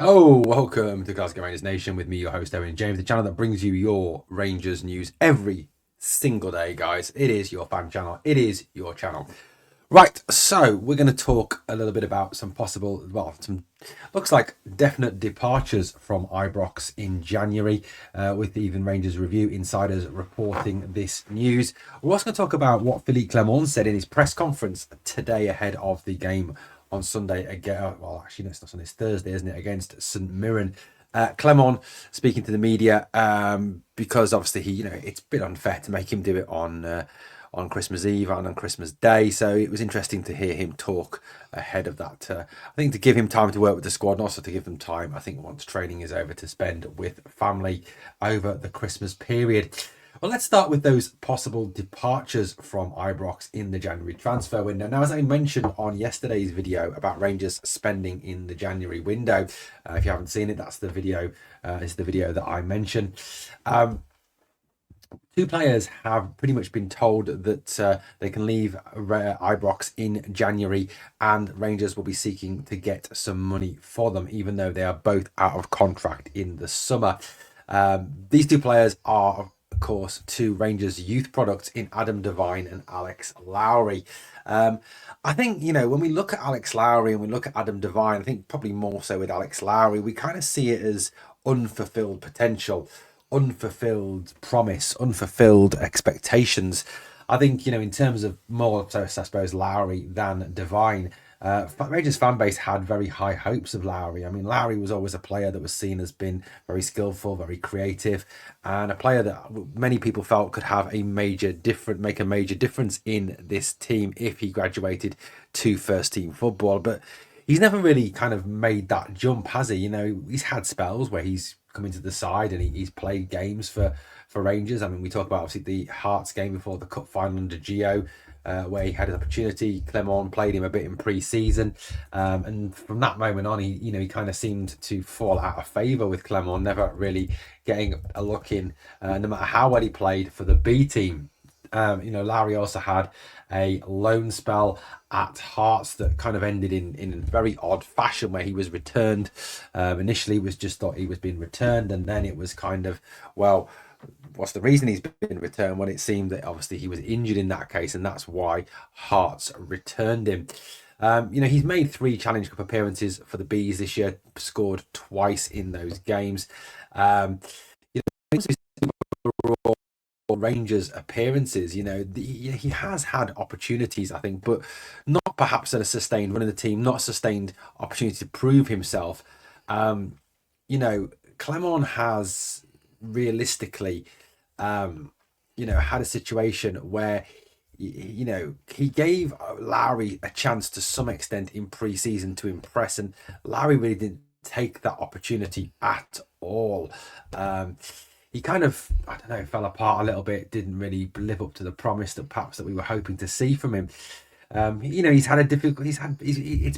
Oh, welcome to Glasgow Rangers Nation with me, your host, Owen James, the channel that brings you your Rangers news every single day, guys. It is your fan channel. It is your channel. Right, so we're going to talk a little bit about some possible, well, some looks like definite departures from Ibrox in January, with even Rangers Review insiders reporting this news. We're also going to talk about what Philippe Clement said in his press conference today ahead of the game on Sunday again. Well, actually, no, it's not Sunday, it's Thursday, isn't it? Against St Mirren. Clement speaking to the media because obviously it's a bit unfair to make him do it on Christmas Eve and on Christmas Day. So it was interesting to hear him talk ahead of that. I think to give him time to work with the squad and also to give them time, I think once training is over, to spend with family over the Christmas period. Well, let's start with those possible departures from Ibrox in the January transfer window. Now, as I mentioned on yesterday's video about Rangers spending in the January window, if you haven't seen it, that's the video. Is the video that I mentioned. Two players have pretty much been told that they can leave Ibrox in January, and Rangers will be seeking to get some money for them, even though they are both out of contract in the summer. These two players are, of course, two Rangers youth products in Adam Devine and Alex Lowry. I think, when we look at Alex Lowry and we look at Adam Devine, I think probably more so with Alex Lowry, we kind of see it as unfulfilled potential, unfulfilled promise, unfulfilled expectations. I think, in terms of more so, I suppose, Lowry than Devine, Rangers fan base had very high hopes of Lowry. I mean, Lowry was always a player that was seen as being very skillful, very creative, and a player that many people felt could have make a major difference in this team if he graduated to first team football. But he's never really kind of made that jump, has he? He's had spells where he's come into the side and he's played games for Rangers. I mean, we talk about obviously the Hearts game before the cup final under Gio, where he had an opportunity. Clement played him a bit in pre-season, and from that moment on, he kind of seemed to fall out of favour with Clement, never really getting a look in, no matter how well he played for the B team. Lowry also had a loan spell at Hearts that kind of ended in a very odd fashion, where he was returned. Initially, it was just thought he was being returned, and then it was kind of, well, what's the reason he's been returned? When it seemed that obviously he was injured in that case, and that's why Hearts returned him. He's made 3 Challenge Cup appearances for the Bees this year, scored twice in those games. Rangers appearances, he has had opportunities, I think, but not perhaps at a sustained run in the team, not a sustained opportunity to prove himself. Clement has realistically, had a situation where, he gave Lowry a chance to some extent in pre-season to impress, and Lowry really didn't take that opportunity at all. He kind of, I don't know, fell apart a little bit, didn't really live up to the promise that perhaps that we were hoping to see from him. He's had a difficult, he's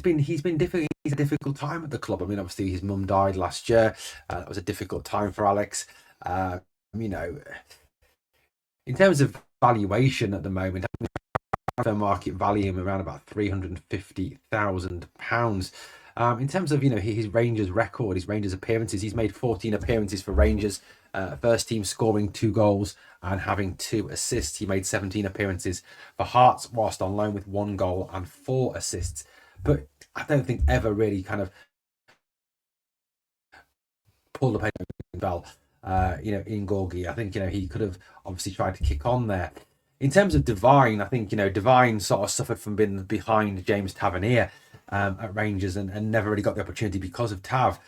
been difficult. He's a difficult time at the club. I mean, obviously his mum died last year. That was a difficult time for Alex. You know, in terms of valuation at the moment, fair market value him around about £350,000. In terms of his Rangers record, his Rangers appearances, he's made 14 appearances for Rangers, first team, scoring 2 goals and having 2 assists. He made 17 appearances for Hearts whilst on loan with 1 goal and 4 assists. But I don't think ever really kind of pulled up any bell. In Gorgie, I think he could have obviously tried to kick on there. In terms of Devine, I think Devine sort of suffered from being behind James Tavernier at Rangers and never really got the opportunity because of Tav.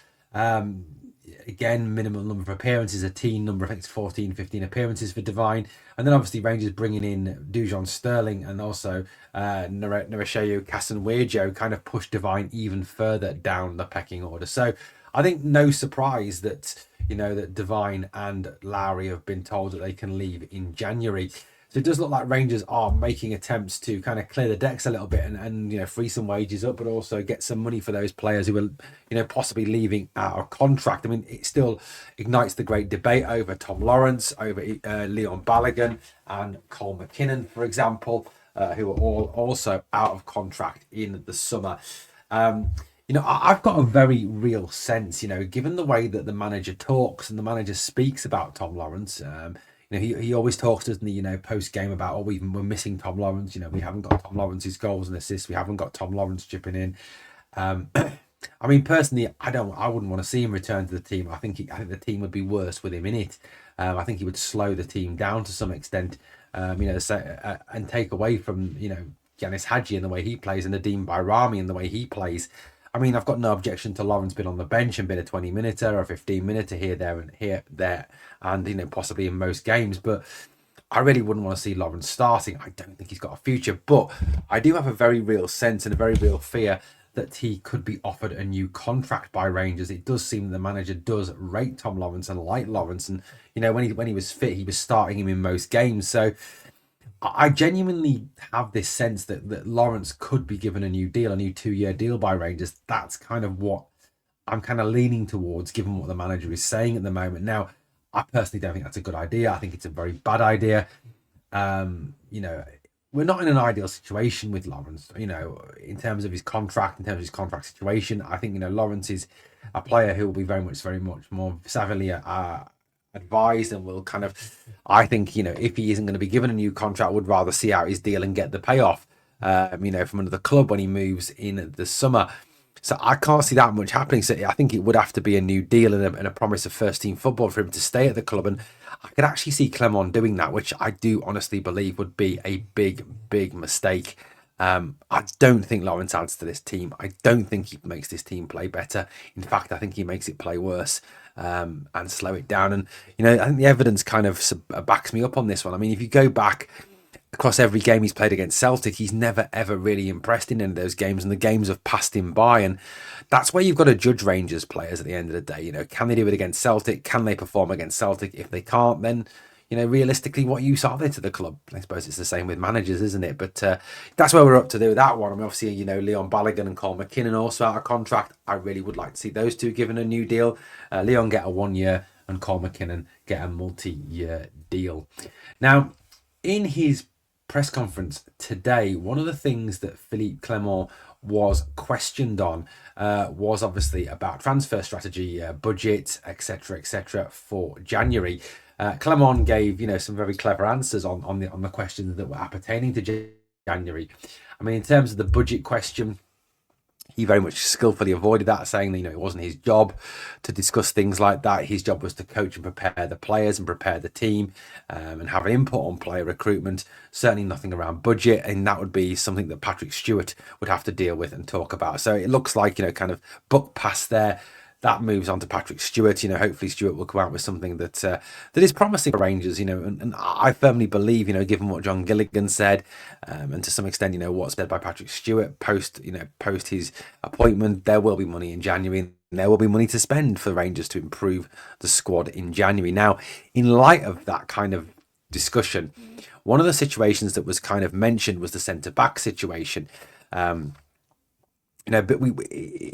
Again, minimum number of appearances, a team number, I think it's 14, 15 appearances for Devine. And then obviously Rangers bringing in Dujon Sterling and also Narasheyu Casanwejo kind of pushed Devine even further down the pecking order. So I think no surprise that that Devine and Lowry have been told that they can leave in January. So it does look like Rangers are making attempts to kind of clear the decks a little bit and free some wages up, but also get some money for those players who are possibly leaving out of contract. I mean, it still ignites the great debate over Tom Lawrence, over Leon Balogun and Cole McKinnon, for example, who are all also out of contract in the summer. I've got a very real sense, given the way that the manager talks and the manager speaks about Tom Lawrence. He always talks to us in the, post game about, we're missing Tom Lawrence. We haven't got Tom Lawrence's goals and assists. We haven't got Tom Lawrence chipping in. Um, I mean, personally, I wouldn't want to see him return to the team. I think the team would be worse with him in it. I think he would slow the team down to some extent. And take away from Yanis Hadji and the way he plays, and Nadeem Bayrami and the way he plays. I mean, I've got no objection to Lawrence being on the bench and being a 20-minute or a 15-minute here, there, and possibly in most games. But I really wouldn't want to see Lawrence starting. I don't think he's got a future. But I do have a very real sense and a very real fear that he could be offered a new contract by Rangers. It does seem the manager does rate Tom Lawrence and like Lawrence, and when he was fit, he was starting him in most games. So I genuinely have this sense that Lawrence could be given a new deal, a new 2-year deal by Rangers. That's kind of what I'm kind of leaning towards, given what the manager is saying at the moment. Now, I personally don't think that's a good idea. I think it's a very bad idea. We're not in an ideal situation with Lawrence, in terms of his contract, in terms of his contract situation. I think, Lawrence is a player who will be very much more savvily advised, and will kind of, I think, if he isn't going to be given a new contract, would rather see out his deal and get the payoff, from another club when he moves in the summer. So I can't see that much happening. So I think it would have to be a new deal and a promise of first team football for him to stay at the club. And I could actually see Clement doing that, which I do honestly believe would be a big mistake. I don't think Lawrence adds to this team. I don't think he makes this team play better. In fact, I think he makes it play worse, and slow it down. And, I think the evidence kind of backs me up on this one. I mean, if you go back across every game he's played against Celtic, he's never ever really impressed in any of those games, and the games have passed him by. And that's where you've got to judge Rangers players at the end of the day. Can they do it against Celtic? Can they perform against Celtic? If they can't, then realistically, what use are they to the club? I suppose it's the same with managers, isn't it? But that's where we're up to with that one. I mean, obviously, Leon Balogun and Cole McKinnon also out of contract. I really would like to see those two given a new deal. Leon get a 1-year and Cole McKinnon get a multi-year deal. Now, in his press conference today, one of the things that Philippe Clement was questioned on was obviously about transfer strategy, budget, etc., for January. Clement gave some very clever answers on the questions that were appertaining to January. I mean, in terms of the budget question, he very much skillfully avoided that, saying that it wasn't his job to discuss things like that. His job was to coach and prepare the players and prepare the team, and have an input on player recruitment. Certainly nothing around budget, and that would be something that Patrick Stewart would have to deal with and talk about. So it looks like kind of book past there. That moves on to Patrick Stewart. Hopefully Stewart will come out with something that is promising for Rangers. And I firmly believe, given what John Gilligan said, and to some extent, what's said by Patrick Stewart post his appointment, there will be money in January. And there will be money to spend for Rangers to improve the squad in January. Now, in light of that kind of discussion, one of the situations that was kind of mentioned was the centre back situation. But we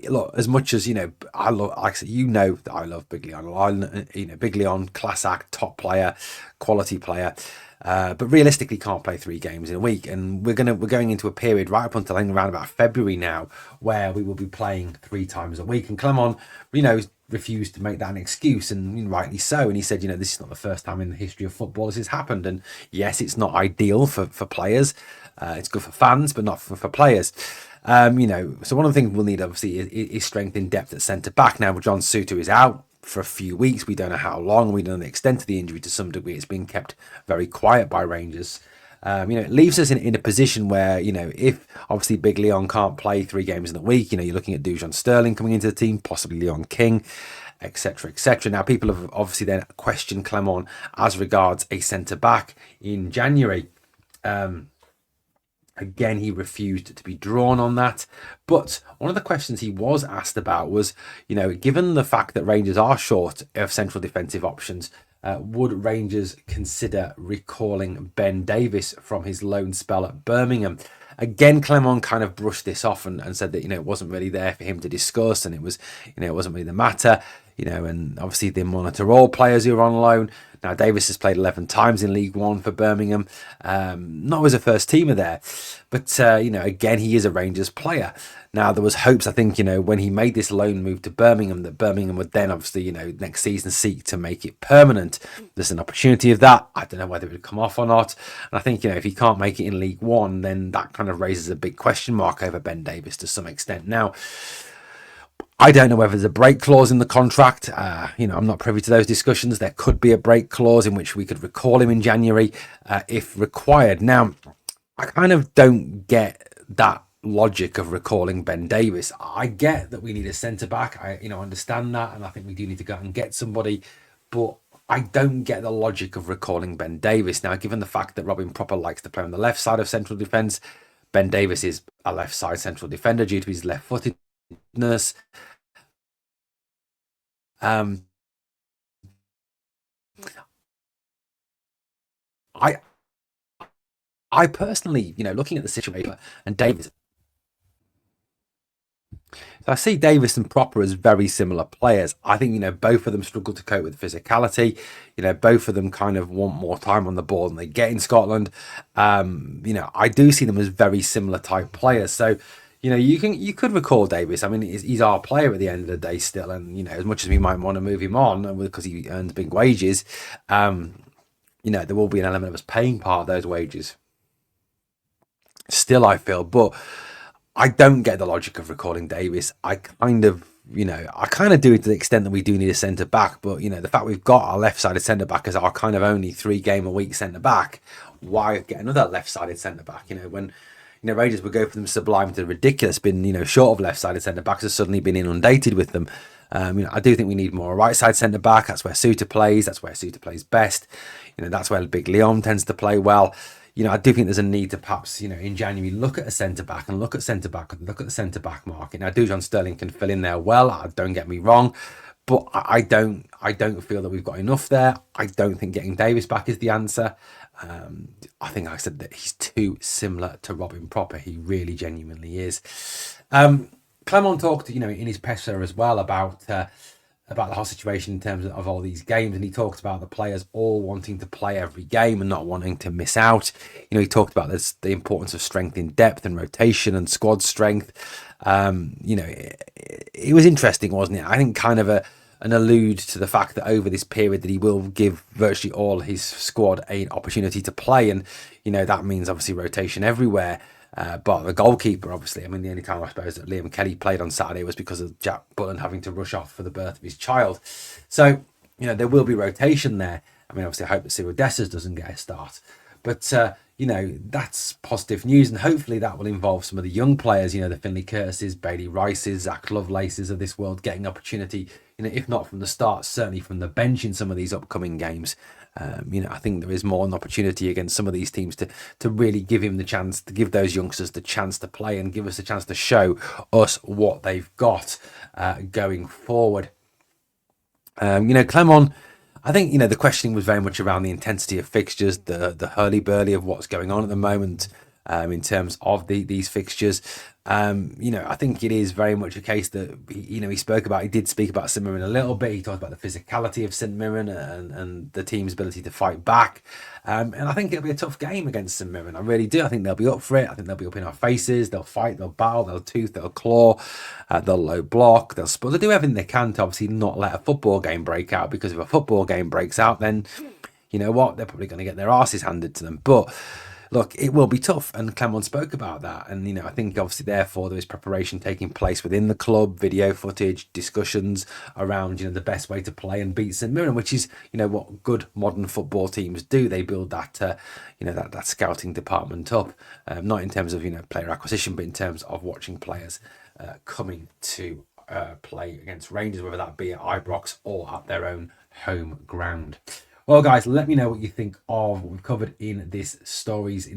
look, as much as I love, like I said, that I love Big Leon. Big Leon, class act, top player, quality player, but realistically can't play 3 games in a week. And we're going into a period right up until around about February now, where we will be playing 3 times a week. And Clement, refused to make that an excuse, and rightly so. And he said, this is not the first time in the history of football this has happened. And yes, it's not ideal for players. It's good for fans, but not for players. So one of the things we'll need, obviously, is strength in depth at centre back. Now, John Souttar is out for a few weeks. We don't know how long. We don't know the extent of the injury. To some degree, it's been kept very quiet by Rangers. It leaves us in a position where, if obviously Big Leon can't play 3 games in a week, you're looking at Dujon Sterling coming into the team, possibly Leon King, etc., etc. Now, people have obviously then questioned Clement as regards a centre back in January. Again, he refused to be drawn on that. But one of the questions he was asked about was, given the fact that Rangers are short of central defensive options, would Rangers consider recalling Ben Davies from his loan spell at Birmingham? Again, Clement kind of brushed this off and said that, it wasn't really there for him to discuss, and it wasn't really the matter. and obviously they monitor all players who are on loan. Now, Davies has played 11 times in League One for Birmingham, not as a first teamer there, but, again, he is a Rangers player. Now, there was hopes, I think, when he made this loan move to Birmingham, that Birmingham would then obviously, next season seek to make it permanent. There's an opportunity of that. I don't know whether it would come off or not. And I think, if he can't make it in League One, then that kind of raises a big question mark over Ben Davies to some extent. Now, I don't know whether there's a break clause in the contract. I'm not privy to those discussions. There could be a break clause in which we could recall him in January if required. Now, I kind of don't get that logic of recalling Ben Davies. I get that we need a centre-back. I understand that, and I think we do need to go out and get somebody. But I don't get the logic of recalling Ben Davies. Now, given the fact that Robin Proper likes to play on the left side of central defence, Ben Davies is a left side central defender due to his left-footedness. I personally, looking at the situation and Davies, so I see Davies and Proper as very similar players. I think, both of them struggle to cope with physicality. Both of them kind of want more time on the ball than they get in Scotland. I do see them as very similar type players. So, you could recall Davies. I mean, he's our player at the end of the day still. And, as much as we might want to move him on because he earns big wages, there will be an element of us paying part of those wages. Still, I feel, but I don't get the logic of recalling Davies. I kind of do it to the extent that we do need a centre back. But the fact we've got our left-sided centre back as our kind of only 3-game-a-week centre back, why get another left-sided centre back? When Rangers would go from sublime to ridiculous, been short of left-sided centre backs, has suddenly been inundated with them. I do think we need more right-side centre back. That's where Suter plays. That's where Suter plays best. That's where Big Leon tends to play well. I do think there's a need to perhaps, in January, look at a centre-back and look at the centre-back market. Now, Dujon Sterling can fill in there well, don't get me wrong, but I don't feel that we've got enough there. I don't think getting Davies back is the answer. I think I said that he's too similar to Robin Proper. He really genuinely is. Clement talked, in his presser as well about the whole situation in terms of all these games, and he talked about the players all wanting to play every game and not wanting to miss out. He talked about the importance of strength in depth and rotation and squad strength. It was interesting, wasn't it? I think kind of an allude to the fact that over this period that he will give virtually all his squad an opportunity to play, and that means obviously rotation everywhere. But the goalkeeper, obviously, the only time I suppose that Liam Kelly played on Saturday was because of Jack Bullen having to rush off for the birth of his child. So, there will be rotation there. Obviously, I hope that Cyril Dessers doesn't get a start. But, that's positive news. And hopefully that will involve some of the young players, the Finlay Curtises, Bailey Rices, Zach Lovelaces of this world getting opportunity, if not from the start, certainly from the bench in some of these upcoming games. I think there is more an opportunity against some of these teams to really give him the chance, to give those youngsters the chance to play and give us a chance to show us what they've got going forward. Clement, I think, the questioning was very much around the intensity of fixtures, the hurly-burly of what's going on at the moment in terms of these fixtures. I think it is very much a case that, he did speak about St Mirren a little bit. He talked about the physicality of St Mirren and the team's ability to fight back. And I think it'll be a tough game against St Mirren. I really do. I think they'll be up for it. I think they'll be up in our faces. They'll fight, they'll battle, they'll tooth, they'll claw, they'll low block, they'll do everything they can to obviously not let a football game break out, because if a football game breaks out, then you know what, they're probably going to get their arses handed to them. But look, it will be tough, and Clement spoke about that. And, I think obviously therefore there is preparation taking place within the club, video footage, discussions around, the best way to play and beat St Mirren, which is, what good modern football teams do. They build that, that scouting department up, not in terms of, player acquisition, but in terms of watching players coming to play against Rangers, whether that be at Ibrox or at their own home ground. Well, guys, let me know what you think of what we've covered in these stories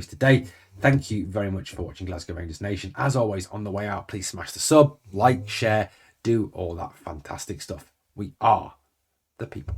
today. Thank you very much for watching Glasgow Rangers Nation. As always, on the way out, please smash the sub, like, share, do all that fantastic stuff. We are the people.